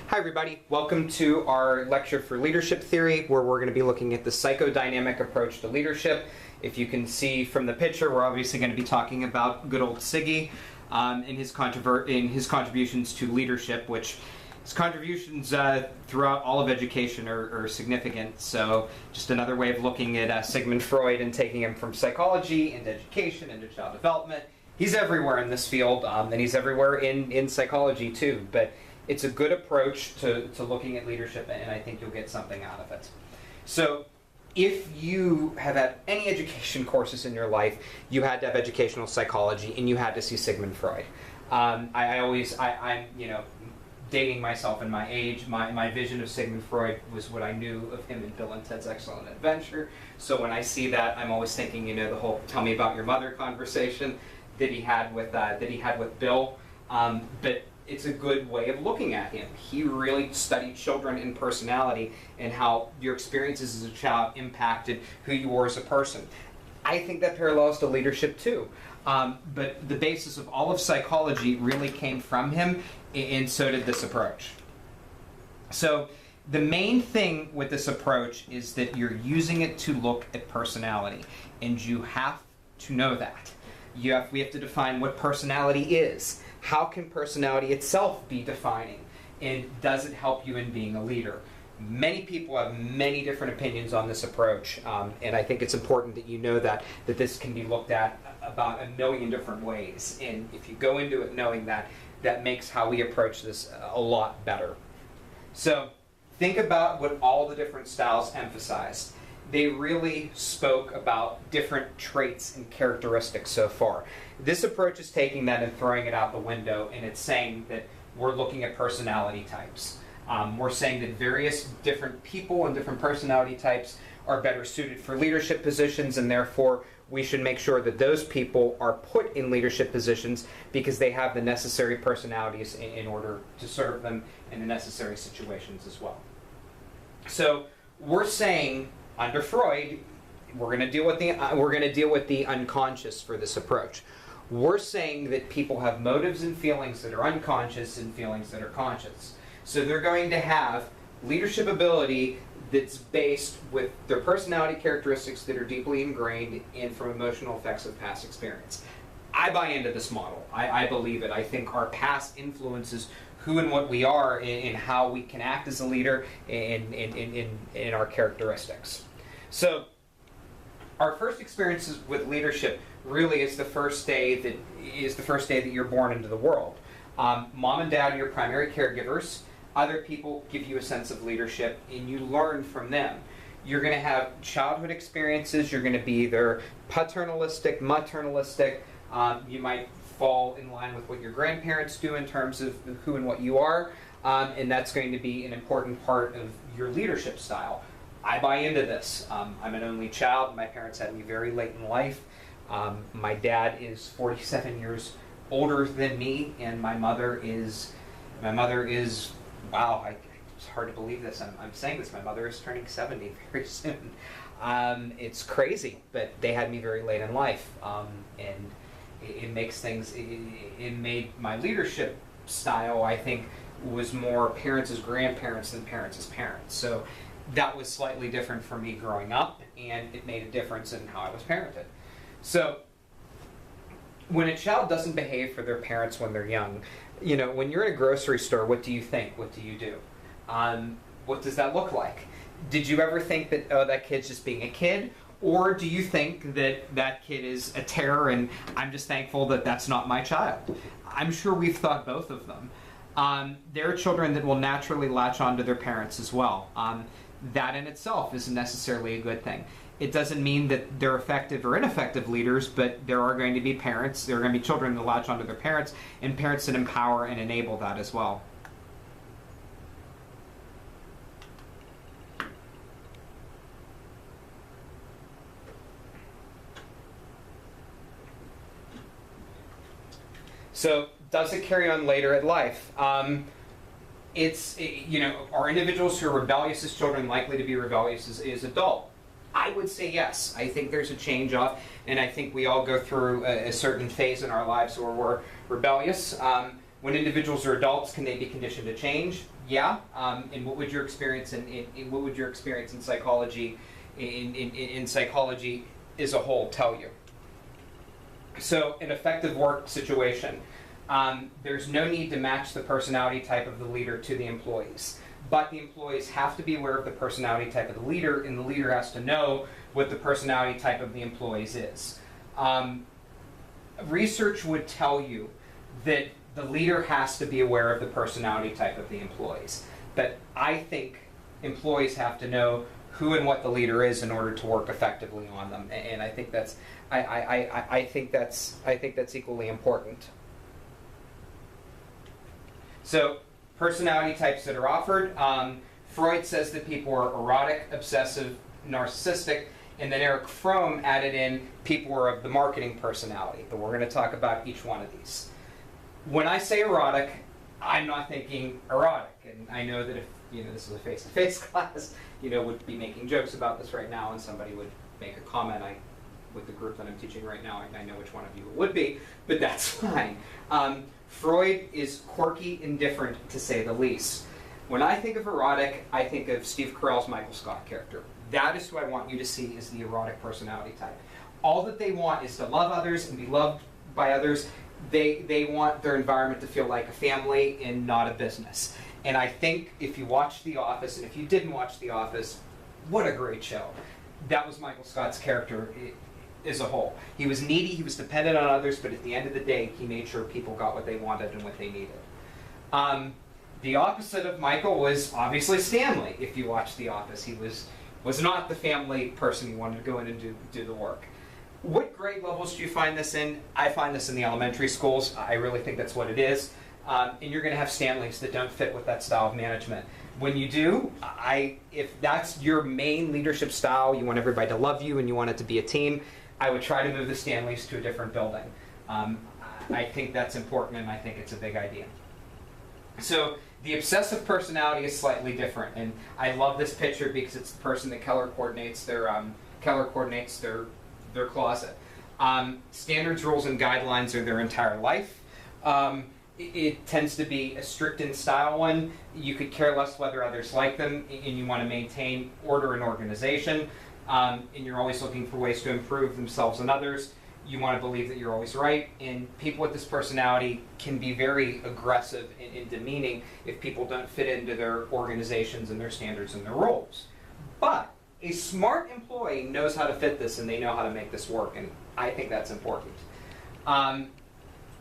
Hi everybody, welcome to our lecture for leadership theory, where we're going to be looking at the psychodynamic approach to leadership. If you can see from the picture, we're obviously going to be talking about good old Siggy in his contributions to leadership, which his contributions throughout all of education are significant. So just another way of looking at Sigmund Freud and taking him from psychology into education, into child development. He's everywhere in this field, and he's everywhere in psychology too. But it's a good approach to looking at leadership, and I think you'll get something out of it. So if you have had any education courses in your life, you had to have educational psychology, and you had to see Sigmund Freud. I'm dating myself in my age. My vision of Sigmund Freud was what I knew of him in Bill and Ted's Excellent Adventure. So when I see that, I'm always thinking, the whole "tell me about your mother" conversation that he had with Bill. But it's a good way of looking at him. He really studied children and personality and how your experiences as a child impacted who you were as a person. I think that parallels to leadership too. But the basis of all of psychology really came from him, and so did this approach. So the main thing with this approach is that you're using it to look at personality, and you have to know that. We have to define what personality is. How can personality itself be defining? And does it help you in being a leader? Many people have many different opinions on this approach, and I think it's important that you know that this can be looked at about a million different ways. And if you go into it knowing that, that makes how we approach this a lot better. So think about what all the different styles emphasized. They really spoke about different traits and characteristics so far. This approach is taking that and throwing it out the window, and it's saying that we're looking at personality types. We're saying that various different people and different personality types are better suited for leadership positions, and therefore we should make sure that those people are put in leadership positions because they have the necessary personalities in order to serve them in the necessary situations as well. So we're saying, under Freud, we're going to deal with the unconscious for this approach. We're saying that people have motives and feelings that are unconscious and feelings that are conscious. So they're going to have leadership ability that's based with their personality characteristics that are deeply ingrained and from emotional effects of past experience. I buy into this model. I believe it. I think our past influences who and what we are and how we can act as a leader in our characteristics. So our first experiences with leadership really is the first day that you're born into the world. Mom and dad are your primary caregivers. Other people give you a sense of leadership, and you learn from them. You're going to have childhood experiences. You're going to be either paternalistic, maternalistic. You might fall in line with what your grandparents do in terms of who and what you are, and that's going to be an important part of your leadership style. I buy into this. I'm an only child. My parents had me very late in life. My dad is 47 years older than me, and my mother is wow, it's hard to believe this. I'm saying this. My mother is turning 70 very soon. It's crazy, but they had me very late in life, and it makes things. It made my leadership style, I think, was more parents as grandparents than parents as parents. So that was slightly different for me growing up, and it made a difference in how I was parented. So when a child doesn't behave for their parents when they're young, when you're in a grocery store, what do you think? What do you do? What does that look like? Did you ever think that, oh, that kid's just being a kid? Or do you think that that kid is a terror and I'm just thankful that that's not my child? I'm sure we've thought both of them. There are children that will naturally latch on to their parents as well. That in itself isn't necessarily a good thing. It doesn't mean that they're effective or ineffective leaders, but there are going to be parents, there are going to be children that latch onto their parents, and parents that empower and enable that as well. So, does it carry on later in life? Are individuals who are rebellious as children likely to be rebellious as adults? I would say yes. I think there's a change off, and I think we all go through a certain phase in our lives where we're rebellious. When individuals are adults, can they be conditioned to change? Yeah. And what would your experience in psychology, in psychology as a whole, tell you? So, an effective work situation. There's no need to match the personality type of the leader to the employees. But the employees have to be aware of the personality type of the leader, and the leader has to know what the personality type of the employees is. Research would tell you that the leader has to be aware of the personality type of the employees. But I think employees have to know who and what the leader is in order to work effectively on them. And I think that's I think that's equally important. So, personality types that are offered. Freud says that people are erotic, obsessive, narcissistic, and then Eric Fromm added in people are of the marketing personality. But we're going to talk about each one of these. When I say erotic, I'm not thinking erotic. And I know that if this is a face-to-face class, would be making jokes about this right now, and somebody would make a comment. With the group that I'm teaching right now, I know which one of you it would be, but that's fine. Freud is quirky and different, to say the least. When I think of erotic, I think of Steve Carell's Michael Scott character. That is who I want you to see as the erotic personality type. All that they want is to love others and be loved by others. They want their environment to feel like a family and not a business. And I think if you watch The Office, and if you didn't watch The Office, what a great show. That was Michael Scott's character as a whole. He was needy, he was dependent on others, but at the end of the day, he made sure people got what they wanted and what they needed. The opposite of Michael was obviously Stanley. If you watch The Office, he was not the family person. He wanted to go in and do the work. What grade levels do you find this in? I find this in the elementary schools. I really think that's what it is. And you're going to have Stanleys that don't fit with that style of management. When you do, if that's your main leadership style, you want everybody to love you and you want it to be a team, I would try to move the Stanleys to a different building. I think that's important, and I think it's a big idea. So the obsessive personality is slightly different, and I love this picture because it's the person that color coordinates their closet. Standards, rules, and guidelines are their entire life. It tends to be a strict in style one. You could care less whether others like them, and you want to maintain order and organization. And you're always looking for ways to improve themselves and others. You want to believe that you're always right. And people with this personality can be very aggressive and demeaning if people don't fit into their organizations and their standards and their roles. But a smart employee knows how to fit this, and they know how to make this work, and I think that's important.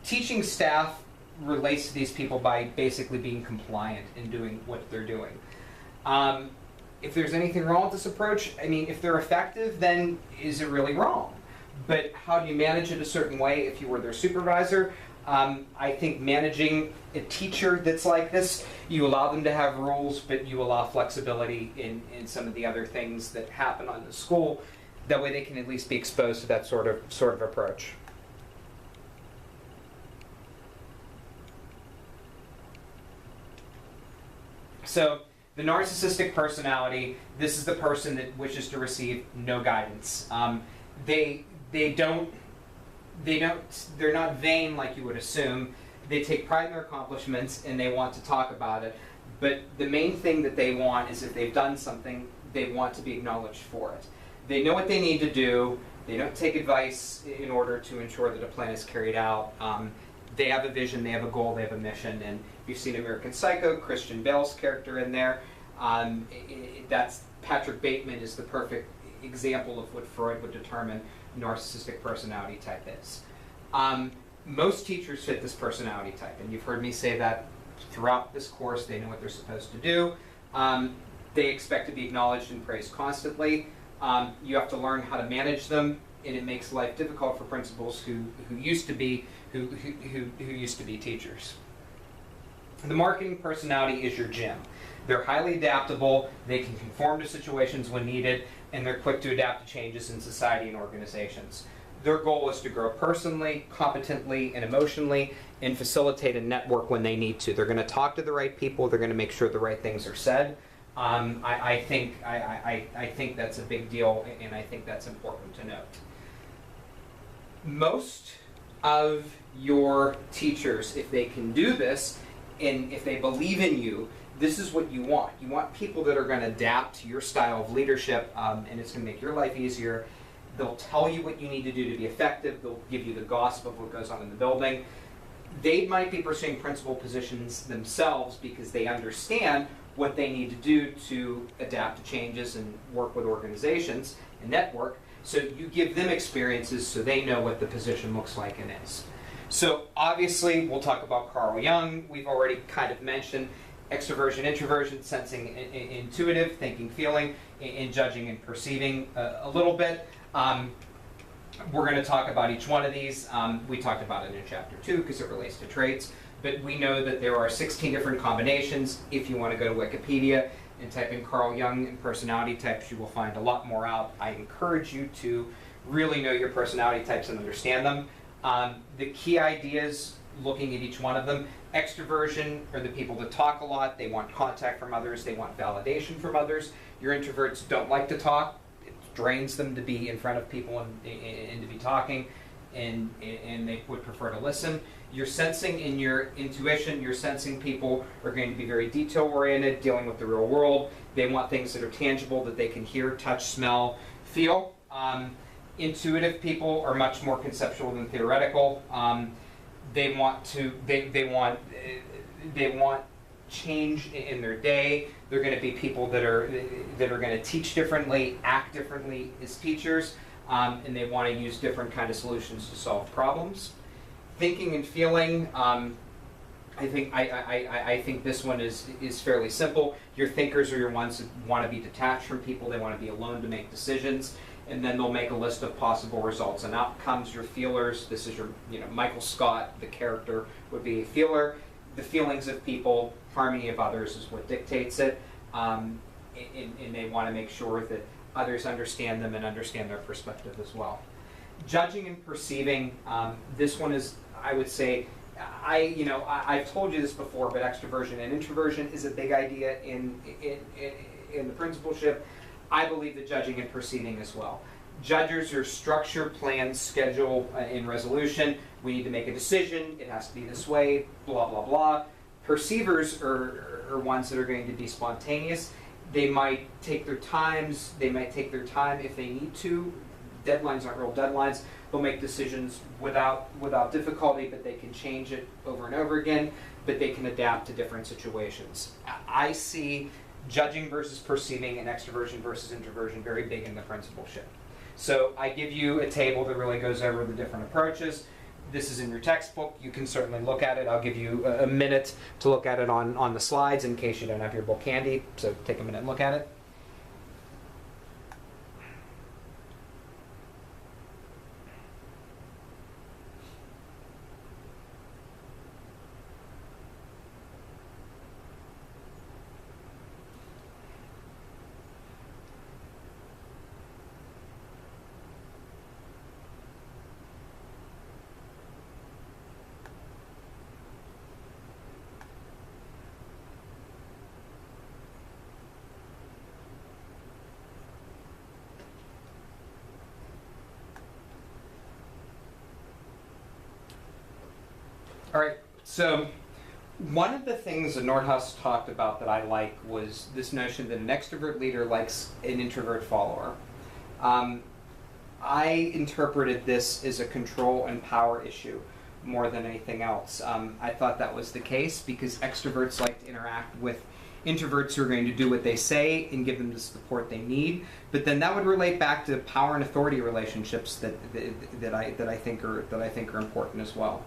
Teaching staff relates to these people by basically being compliant and doing what they're doing. If there's anything wrong with this approach, if they're effective, then is it really wrong? But how do you manage it a certain way if you were their supervisor? I think managing a teacher that's like this, you allow them to have rules, but you allow flexibility in some of the other things that happen on the school. That way they can at least be exposed to that sort of approach. So, the narcissistic personality, this is the person that wishes to receive no guidance. They're not vain like you would assume. They take pride in their accomplishments and they want to talk about it. But the main thing that they want is if they've done something, they want to be acknowledged for it. They know what they need to do. They don't take advice in order to ensure that a plan is carried out. They have a vision, they have a goal, they have a mission. And if you've seen American Psycho, Christian Bale's character in there, that's Patrick Bateman is the perfect example of what Freud would determine narcissistic personality type is. Most teachers fit this personality type, and you've heard me say that throughout this course. They know what they're supposed to do. They expect to be acknowledged and praised constantly. You have to learn how to manage them, and it makes life difficult for principals who used to be teachers. The marketing personality is your gym. They're highly adaptable, they can conform to situations when needed, and they're quick to adapt to changes in society and organizations. Their goal is to grow personally, competently, and emotionally, and facilitate a network when they need to. They're going to talk to the right people, they're going to make sure the right things are said. I think that's a big deal, and I think that's important to note. Most of your teachers, if they can do this, and if they believe in you, this is what you want. You want people that are going to adapt to your style of leadership, and it's going to make your life easier. They'll tell you what you need to do to be effective. They'll give you the gossip of what goes on in the building. They might be pursuing principal positions themselves because they understand what they need to do to adapt to changes and work with organizations and network. So you give them experiences so they know what the position looks like and is. So obviously, we'll talk about Carl Jung. We've already kind of mentioned extroversion, introversion, sensing, intuitive, thinking, feeling, and judging and perceiving a little bit. We're going to talk about each one of these. We talked about it in chapter 2 because it relates to traits. But we know that there are 16 different combinations. If you want to go to Wikipedia and type in Carl Jung and personality types, you will find a lot more out. I encourage you to really know your personality types and understand them. The key ideas, looking at each one of them, extroversion are the people that talk a lot. They want contact from others. They want validation from others. Your introverts don't like to talk. It drains them to be in front of people and to be talking, and they would prefer to listen. Your sensing and your intuition, your sensing people are going to be very detail-oriented, dealing with the real world. They want things that are tangible, that they can hear, touch, smell, feel. Intuitive people are much more conceptual than theoretical. They want change in their day. They're going to be people that are going to teach differently, act differently as teachers, and they want to use different kind of solutions to solve problems. Thinking and feeling, I think this one is fairly simple. Your thinkers are your ones that want to be detached from people. They want to be alone to make decisions, and then they'll make a list of possible results and outcomes. Your feelers, this is your, Michael Scott, the character, would be a feeler. The feelings of people, harmony of others is what dictates it, and they want to make sure that others understand them and understand their perspective as well. Judging and perceiving, this one is, I would say, I've told you this before, but extroversion and introversion is a big idea in the principalship. I believe that judging and perceiving as well. Judges are structure, plan, schedule, and resolution. We need to make a decision. It has to be this way, blah, blah, blah. Perceivers are ones that are going to be spontaneous. They might take their times. They might take their time if they need to. Deadlines aren't real deadlines. They'll make decisions without difficulty, but they can change it over and over again, but they can adapt to different situations. I see judging versus perceiving and extroversion versus introversion very big in the principalship. So I give you a table that really goes over the different approaches. This is in your textbook. You can certainly look at it. I'll give you a minute to look at it on the slides in case you don't have your book handy, so take a minute and look at it. All right, so one of the things that Nordhaus talked about that I like was this notion that an extrovert leader likes an introvert follower. I interpreted this as a control and power issue more than anything else. I thought that was the case because extroverts like to interact with introverts who are going to do what they say and give them the support they need. But then that would relate back to power and authority relationships that I think are important as well.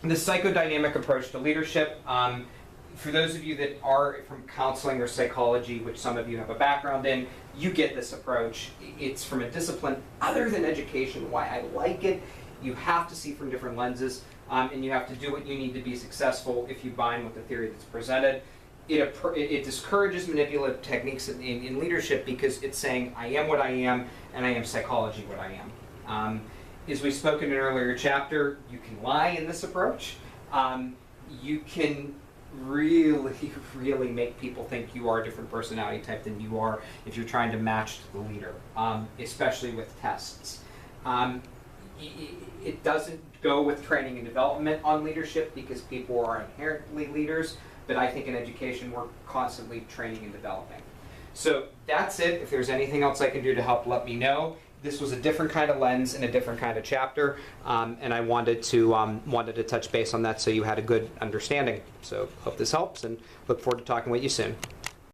The psychodynamic approach to leadership, for those of you that are from counseling or psychology, which some of you have a background in, you get this approach. It's from a discipline other than education. Why I like it, you have to see from different lenses, and you have to do what you need to be successful if you bind with the theory that's presented. It discourages manipulative techniques in leadership because it's saying, I am what I am, and I am psychology what I am. As we spoke in an earlier chapter, you can lie in this approach. You can really make people think you are a different personality type than you are if you're trying to match the leader, especially with tests. it doesn't go with training and development on leadership because people are inherently leaders, but I think in education we're constantly training and developing. So that's it. If there's anything else I can do to help, let me know. This was a different kind of lens and a different kind of chapter, and I wanted to touch base on that so you had a good understanding. So hope this helps, and look forward to talking with you soon.